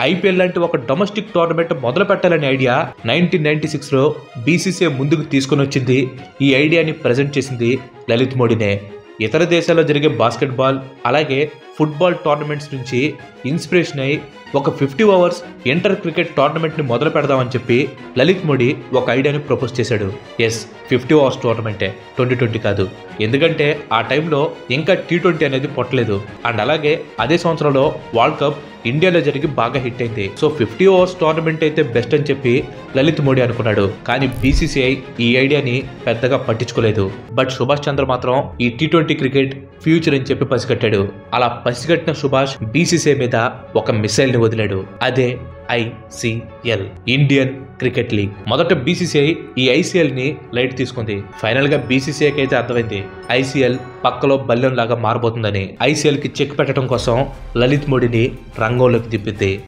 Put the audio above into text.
IPL లాంటి ఒక domestic tournament మొదలు పెట్టాలనే ఐడియా 1996లో బీసీసీఐ ముందుకు తీసుకుని వచ్చింది. ఈ ఐడియాని ప్రజెంట్ చేసింది లలిత్ మోడీనే. ఇతర దేశాల్లో జరిగే బాస్కెట్బాల్ అలాగే ఫుట్బాల్ టోర్నమెంట్స్ నుంచి ఇన్స్పిరేషన్ అయి ఒక 50 ఓవర్స్ ఇంటర్ క్రికెట్ టోర్నమెంట్ని మొదలు పెడదామని చెప్పి లలిత్ మోడీ ఒక ఐడియాని ప్రపోజ్ చేశాడు. 50 ఓవర్స్ టోర్నమెంటే, 2020 కాదు. ఎందుకంటే ఆ టైంలో ఇంకా T20 అనేది పుట్టలేదు. అండ్ అలాగే అదే సంవత్సరంలో వరల్డ్ కప్ ఇండియాలో జరిగి బాగా హిట్ అయింది. సో 50 ఓవర్స్ టోర్నమెంట్ అయితే బెస్ట్ అని చెప్పి లలిత్ మోడీ అనుకున్నాడు. కానీ బీసీసీఐ ఈ ఐడియాని పెద్దగా పట్టించుకోలేదు. బట్ సుభాష్ చంద్ర మాత్రం ఈ T20 క్రికెట్ ఫ్యూచర్ అని చెప్పి పసిగట్టాడు. అలా పసిగట్టిన సుభాష్ బీసీసీఐ మీద ఒక మిసైల్ ని వదిలాడు. అదే ICL, ఇండియన్ క్రికెట్ లీగ్. మొదట బీసీసీఐ ఈ ICL ని లైట్ తీసుకుంది. ఫైనల్ గా బీసీసీఐకి అయితే అర్థమైంది ICL పక్కలో బల్లెం లాగా మారబోతుందని. ICL కి చెక్ పెట్టడం కోసం లలిత్ మోడీని రంగంలోకి దింపింది.